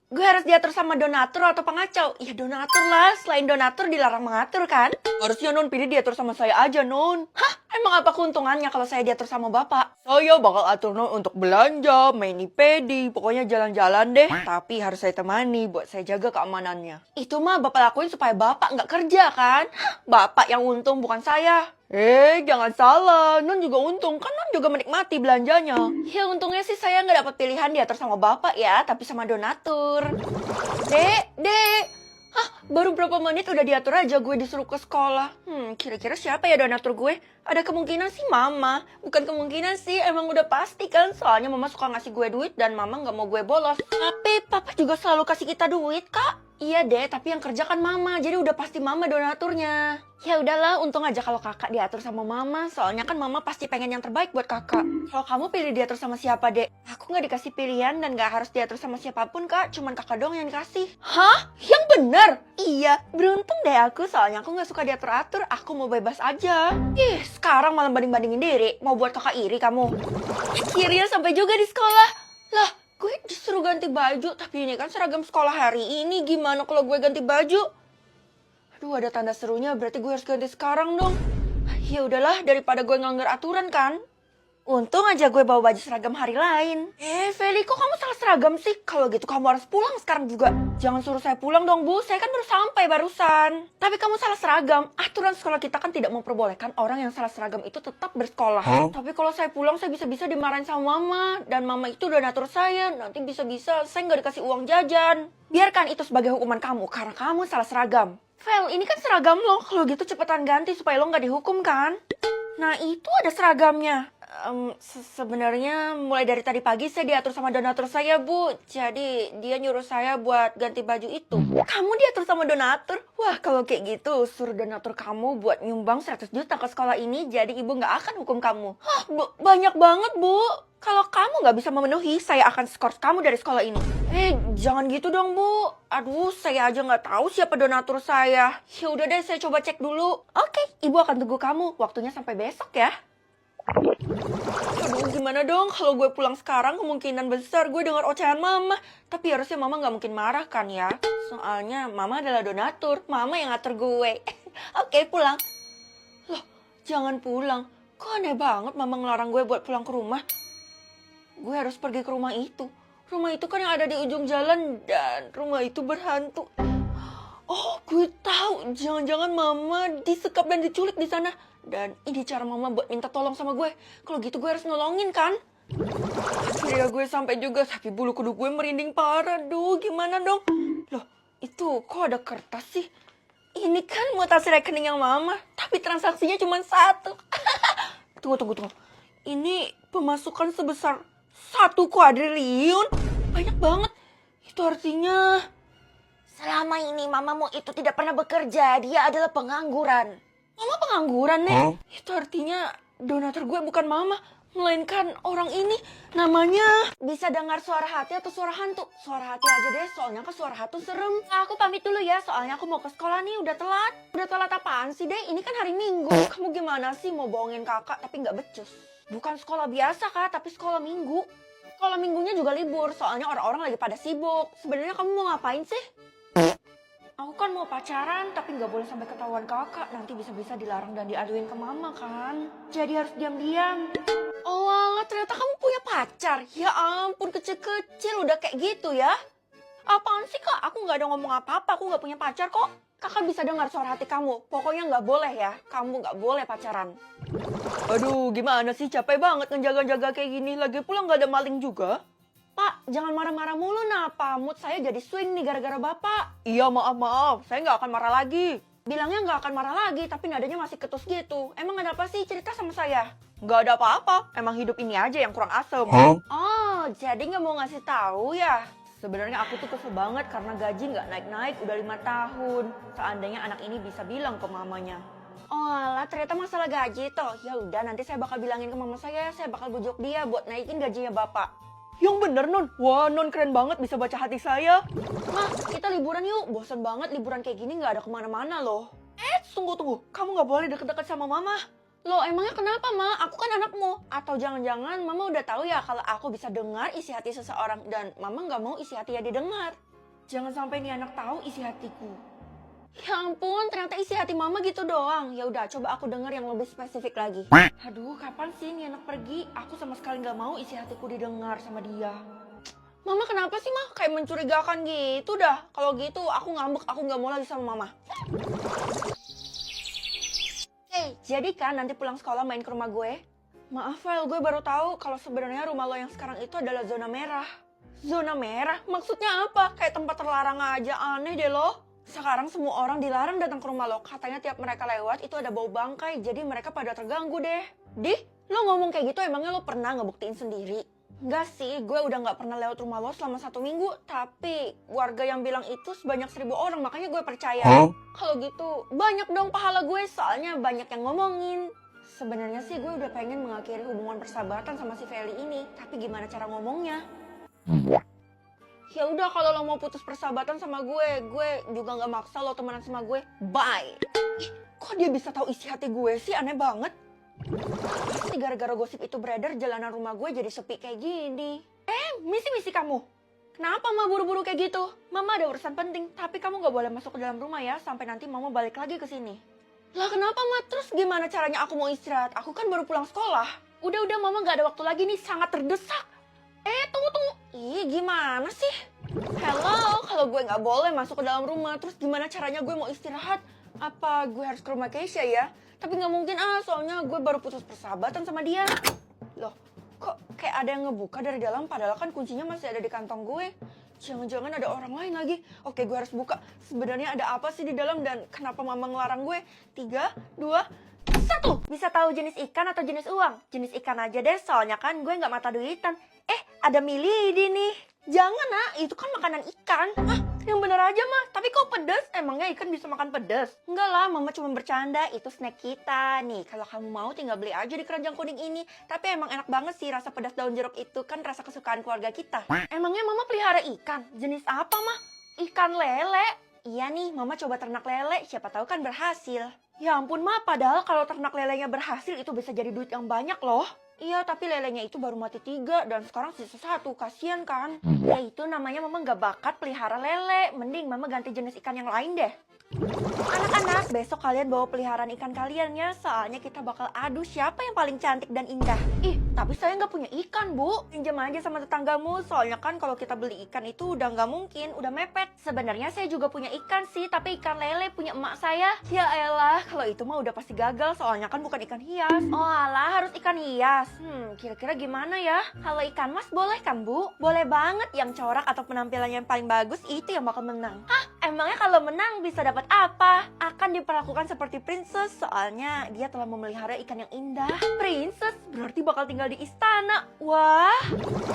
Gue harus diatur sama donatur atau pengacau? Ya donatur lah, selain donatur dilarang mengatur kan? Harusnya Non pilih diatur sama saya aja Non. Hah? Emang apa keuntungannya kalau saya diatur sama bapak? Saya bakal atur Non untuk belanja, main pedi, pokoknya jalan-jalan deh. Tapi harus saya temani buat saya jaga keamanannya. Itu mah bapak lakuin supaya bapak nggak kerja kan? Hah? Bapak yang untung bukan saya. Jangan salah. Non juga untung. Kan Non juga menikmati belanjanya. Ya untungnya sih saya nggak dapat pilihan diatur sama bapak ya, tapi sama donatur. Dek. Hah, baru berapa menit udah diatur aja gue disuruh ke sekolah. Kira-kira siapa ya donatur gue? Ada kemungkinan sih mama. Bukan kemungkinan sih, emang udah pasti kan. Soalnya mama suka ngasih gue duit dan mama nggak mau gue bolos. Tapi papa juga selalu kasih kita duit, Kak. Iya deh, tapi yang kerja kan mama, jadi udah pasti mama donaturnya. Ya udahlah, untung aja kalau kakak diatur sama mama, soalnya kan mama pasti pengen yang terbaik buat kakak. Kalau kamu pilih diatur sama siapa, Dek? Aku nggak dikasih pilihan dan nggak harus diatur sama siapapun, Kak. Cuman kakak doang yang dikasih. Hah? Yang bener? Iya, beruntung deh aku, soalnya aku nggak suka diatur-atur, aku mau bebas aja. Ih, sekarang malah banding-bandingin diri, mau buat kakak iri kamu. Akhirnya sampai juga di sekolah. Lah, gue disuruh ganti baju, tapi ini kan seragam sekolah hari ini. Gimana kalau gue ganti baju? Aduh, ada tanda serunya, berarti gue harus ganti sekarang dong. Ya udahlah, daripada gue ngelanggar aturan kan. Untung aja gue bawa baju seragam hari lain. Feli, kok kamu salah seragam sih? Kalau gitu kamu harus pulang sekarang juga. Jangan suruh saya pulang dong, Bu. Saya kan baru sampai barusan. Tapi kamu salah seragam. Aturan sekolah kita kan tidak memperbolehkan orang yang salah seragam itu tetap bersekolah. Tapi kalau saya pulang, saya bisa-bisa dimarahin sama mama. Dan mama itu udah ngatur saya. Nanti bisa-bisa saya nggak dikasih uang jajan. Biarkan itu sebagai hukuman kamu, karena kamu salah seragam. Fel, ini kan seragam lo. Kalau gitu cepetan ganti supaya lo nggak dihukum kan? Nah, itu ada seragamnya. Sebenarnya mulai dari tadi pagi saya diatur sama donatur saya, Bu. Jadi dia nyuruh saya buat ganti baju itu. Kamu diatur sama donatur? Wah, kalau kayak gitu suruh donatur kamu buat nyumbang 100 juta ke sekolah ini, jadi ibu nggak akan hukum kamu. Hah, banyak banget, Bu. Kalau kamu nggak bisa memenuhi, saya akan skor kamu dari sekolah ini. Jangan gitu dong, Bu. Aduh, saya aja nggak tahu siapa donatur saya. Ya udah deh, saya coba cek dulu. Oke, ibu akan tunggu kamu. Waktunya sampai besok ya. Aduh, gimana dong kalau gue pulang sekarang, kemungkinan besar gue dengar ocehan mama. Tapi harusnya mama gak mungkin marah kan ya. Soalnya mama adalah donatur, mama yang ngatur gue. Oke, pulang. Loh, jangan pulang. Kok aneh banget mama ngelarang gue buat pulang ke rumah. Gue harus pergi ke rumah itu. Rumah itu kan yang ada di ujung jalan dan rumah itu berhantu. Oh, gue tahu. Jangan-jangan mama disekap dan diculik di sana. Dan ini cara mama buat minta tolong sama gue. Kalau gitu gue harus nolongin kan? Akhirnya gue sampai juga, tapi bulu kuduk gue merinding parah. Duh, gimana dong? Loh, itu kok ada kertas sih? Ini kan mutasi rekening yang mama, tapi transaksinya cuma 1. Tunggu. Ini pemasukan sebesar 1 kuadriliun? Banyak banget. Itu artinya selama ini mamamu itu tidak pernah bekerja. Dia adalah pengangguran. Mama pengangguran, Nek? Itu artinya donatur gue bukan mama, melainkan orang ini. Namanya bisa dengar suara hati atau suara hantu. Suara hati aja deh, soalnya ke suara hantu serem. Aku pamit dulu ya, soalnya aku mau ke sekolah nih, udah telat. Udah telat apaan sih, Dek? Ini kan hari Minggu. Kamu gimana sih mau bohongin kakak tapi nggak becus? Bukan sekolah biasa, Kak, tapi sekolah minggu. Sekolah minggunya juga libur, soalnya orang-orang lagi pada sibuk. Sebenarnya kamu mau ngapain sih? Aku kan mau pacaran, tapi nggak boleh sampai ketahuan kakak. Nanti bisa-bisa dilarang dan diaduin ke mama kan. Jadi harus diam-diam. Oh alah, ternyata kamu punya pacar. Ya ampun, kecil-kecil udah kayak gitu ya. Apaan sih, Kak? Aku nggak ada ngomong apa-apa. Aku nggak punya pacar kok. Kakak bisa dengar suara hati kamu. Pokoknya nggak boleh ya. Kamu nggak boleh pacaran. Aduh, gimana sih? Capek banget ngejaga-jaga kayak gini. Lagi pula nggak ada maling juga. Pak, jangan marah-marah mulu Pak. Mood saya jadi swing nih gara-gara Bapak. Iya, maaf. Saya nggak akan marah lagi. Bilangnya nggak akan marah lagi, tapi nadanya masih ketus gitu. Emang ada apa sih? Cerita sama saya. Nggak ada apa-apa. Emang hidup ini aja yang kurang asem. Oh, jadi nggak mau ngasih tahu ya? Sebenarnya aku tuh kesel banget karena gaji nggak naik-naik udah 5 tahun. Seandainya anak ini bisa bilang ke mamanya. Oh alah, ternyata masalah gaji toh. Ya udah, nanti saya bakal bilangin ke mama saya bakal bujuk dia buat naikin gajinya Bapak. Yang bener, Non. Wah, Non keren banget bisa baca hati saya. Ma, kita liburan yuk. Bosan banget liburan kayak gini nggak ada kemana-mana loh. Tunggu. Kamu nggak boleh deket-deket sama Mama. Loh, emangnya kenapa, Ma? Aku kan anakmu. Atau jangan-jangan Mama udah tahu ya kalau aku bisa dengar isi hati seseorang dan Mama nggak mau isi hatinya didengar. Jangan sampai nih anak tahu isi hatiku. Ya ampun, ternyata isi hati mama gitu doang. Ya udah, coba aku denger yang lebih spesifik lagi. Aduh, kapan sih nih anak pergi? Aku sama sekali nggak mau isi hatiku didengar sama dia. Mama kenapa sih mah kayak mencurigakan gitu dah? Kalau gitu aku ngambek, aku nggak mau lagi sama mama. Hey, jadi kan nanti pulang sekolah main ke rumah gue? Maaf Vel, gue baru tahu kalau sebenarnya rumah lo yang sekarang itu adalah zona merah. Zona merah? Maksudnya apa? Kayak tempat terlarang aja, aneh deh lo. Sekarang semua orang dilarang datang ke rumah lo. Katanya tiap mereka lewat itu ada bau bangkai, jadi mereka pada terganggu deh. Lo ngomong kayak gitu emangnya lo pernah ngebuktiin sendiri? Enggak sih, gue udah gak pernah lewat rumah lo selama 1 minggu. Tapi warga yang bilang itu sebanyak 1000 orang, makanya gue percaya. Kalau gitu, banyak dong pahala gue, soalnya banyak yang ngomongin. Sebenarnya sih gue udah pengen mengakhiri hubungan persahabatan sama si Feli ini. Tapi gimana cara ngomongnya? Ya udah kalau lo mau putus persahabatan sama gue juga nggak maksa lo temenan sama gue. Bye. Ih, kok dia bisa tahu isi hati gue sih? Aneh banget. Pasti gara-gara gosip itu beredar jalanan rumah gue jadi sepi kayak gini. Misi kamu. Kenapa Ma buru-buru kayak gitu? Mama ada urusan penting, tapi kamu nggak boleh masuk ke dalam rumah ya sampai nanti Mama balik lagi ke sini. Lah kenapa Ma? Terus gimana caranya aku mau istirahat? Aku kan baru pulang sekolah. Udah Mama nggak ada waktu lagi nih, sangat terdesak. Tunggu. Ih, gimana sih? Hello, kalau gue nggak boleh masuk ke dalam rumah, terus gimana caranya gue mau istirahat? Apa gue harus ke rumah Keisha ya? Tapi nggak mungkin soalnya gue baru putus persahabatan sama dia. Loh, kok kayak ada yang ngebuka dari dalam padahal kan kuncinya masih ada di kantong gue. Jangan-jangan ada orang lain lagi. Oke, gue harus buka. Sebenarnya ada apa sih di dalam dan kenapa Mama ngelarang gue? 3, 2, 1. Bisa tahu jenis ikan atau jenis uang? Jenis ikan aja deh, soalnya kan gue nggak mata duitan. Ada milidi nih. Jangan itu kan makanan ikan. Yang bener aja mah. Tapi kok pedas? Emangnya ikan bisa makan pedas? Enggak lah, Mama cuma bercanda. Itu snack kita. Nih, kalau kamu mau tinggal beli aja di keranjang kuning ini. Tapi emang enak banget sih rasa pedas daun jeruk itu. Kan rasa kesukaan keluarga kita. Emangnya Mama pelihara ikan? Jenis apa mah? Ikan lele. Iya nih, Mama coba ternak lele. Siapa tahu kan berhasil. Ya ampun Ma, padahal kalau ternak lelenya berhasil itu bisa jadi duit yang banyak loh. Iya, tapi lelenya itu baru mati 3 dan sekarang sisa 1, kasian kan? Ya itu namanya Mama gak bakat pelihara lele. Mending Mama ganti jenis ikan yang lain deh. Anak-anak, besok kalian bawa peliharaan ikan kalian ya. Soalnya kita bakal adu siapa yang paling cantik dan indah. Tapi saya nggak punya ikan, Bu. Pinjam aja sama tetanggamu. Soalnya kan kalau kita beli ikan itu udah nggak mungkin, udah mepet. Sebenarnya saya juga punya ikan sih, tapi ikan lele punya emak saya. Ya elah, kalau itu mah udah pasti gagal. Soalnya kan bukan ikan hias. Oh alah, harus ikan hias. Kira-kira gimana ya? Kalau ikan mas boleh kan, Bu? Boleh banget. Yang corak atau penampilannya yang paling bagus itu yang bakal menang. Emangnya kalau menang bisa dapat apa? Akan diperlakukan seperti princess, soalnya dia telah memelihara ikan yang indah. Princess? Berarti bakal tinggal di istana. Wah,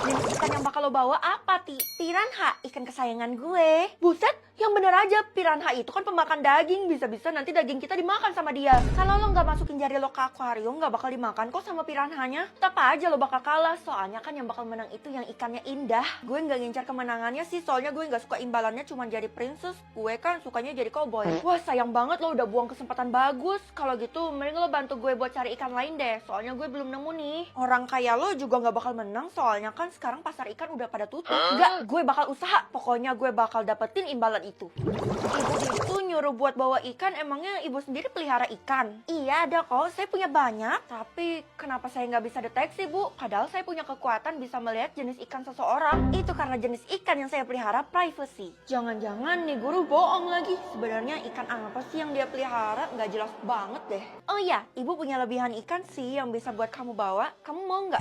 jenis ikan yang bakal lo bawa apa, Ti? Piranha, ikan kesayangan gue. Buset, yang bener aja, piranha itu kan pemakan daging. Bisa-bisa nanti daging kita dimakan sama dia. Kalau lo nggak masukin jari lo ke akuarium, nggak bakal dimakan kok sama piranhanya. Tetap aja lo bakal kalah, soalnya kan yang bakal menang itu yang ikannya indah. Gue nggak ngincar kemenangannya sih, soalnya gue nggak suka imbalannya cuma jadi princess. Gue kan sukanya jadi cowboy. Wah, sayang banget lo udah buang kesempatan bagus. Kalau gitu, mending lo bantu gue buat cari ikan lain deh. Soalnya gue belum nemu nih. Orang kayak lo juga nggak bakal menang, soalnya kan sekarang pasar ikan udah pada tutup. Nggak, gue bakal usaha. Pokoknya gue bakal dapetin imbalan itu. Ibu itu nyuruh buat bawa ikan, emangnya ibu sendiri pelihara ikan? Iya ada kok, saya punya banyak. Tapi kenapa saya nggak bisa deteksi, Bu? Padahal saya punya kekuatan bisa melihat jenis ikan seseorang. Itu karena jenis ikan yang saya pelihara privacy. Jangan-jangan nih guru bohong lagi. Sebenarnya ikan apa sih yang dia pelihara? Nggak jelas banget deh. Oh iya, ibu punya lebihan ikan sih yang bisa buat kamu bawa. Kamu mau nggak?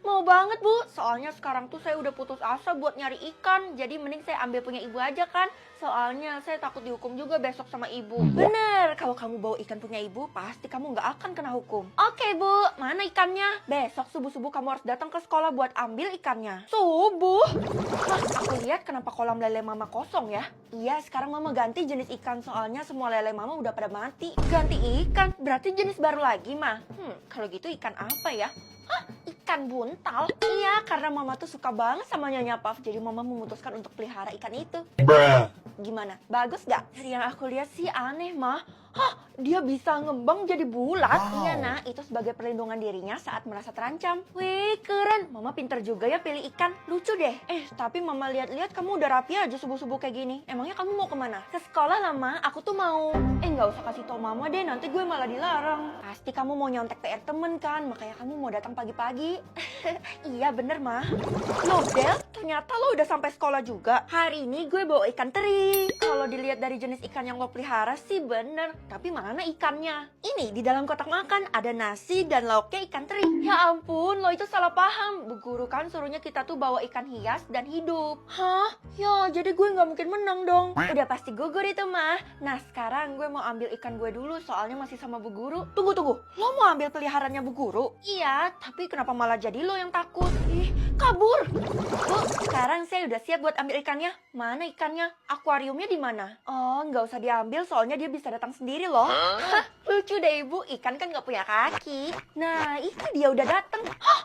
Mau banget, Bu. Soalnya sekarang tuh saya udah putus asa buat nyari ikan. Jadi mending saya ambil punya ibu aja kan. Soalnya saya takut dihukum juga besok sama ibu. Bener, kalau kamu bawa ikan punya ibu, pasti kamu nggak akan kena hukum. Oke, Bu, mana ikannya? Besok subuh-subuh kamu harus datang ke sekolah buat ambil ikannya. Subuh? Aku lihat kenapa kolam lele Mama kosong ya? Iya, sekarang Mama ganti jenis ikan, soalnya semua lele Mama udah pada mati. Ganti ikan? Berarti jenis baru lagi, Ma? Kalau gitu ikan apa ya? Ikan buntal? Iya, karena Mama tuh suka banget sama Nyonya Puff, jadi Mama memutuskan untuk pelihara ikan itu. Gimana? Bagus gak? Dari yang aku lihat sih aneh, Ma. Dia bisa ngembang jadi bulat. Iya, nah, itu sebagai perlindungan dirinya saat merasa terancam. Wih, keren. Mama pinter juga ya pilih ikan. Lucu deh. Tapi Mama lihat-lihat kamu udah rapi aja subuh-subuh kayak gini. Emangnya kamu mau kemana? Ke sekolah lah, Ma. Aku tuh mau... nggak usah kasih tau Mama deh, nanti gue malah dilarang. Pasti kamu mau nyontek PR temen kan, makanya kamu mau datang pagi-pagi. Iya, bener, Ma. Loh, Del, ternyata lo udah sampai sekolah juga. Hari ini gue bawa ikan teri. Kalau dilihat dari jenis ikan yang lo pelihara sih bener. Tapi mana ikannya? Ini di dalam kotak makan ada nasi dan lauknya ikan teri. Ya ampun, lo itu salah paham. Bu guru kan suruhnya kita tuh bawa ikan hias dan hidup. Hah? Ya, jadi gue nggak mungkin menang dong. Udah pasti gugur itu, mah. Nah, sekarang gue mau ambil ikan gue dulu soalnya masih sama bu guru. Tunggu. Lo mau ambil peliharaannya bu guru? Iya, tapi kenapa malah jadi lo yang takut? Ih, kabur. Bu, sekarang saya udah siap buat ambil ikannya. Mana ikannya? Akuariumnya di mana? Oh, nggak usah diambil soalnya dia bisa datang sendiri loh. Hah, lucu deh ibu, ikan kan nggak punya kaki. Nah, itu dia udah datang. Hah,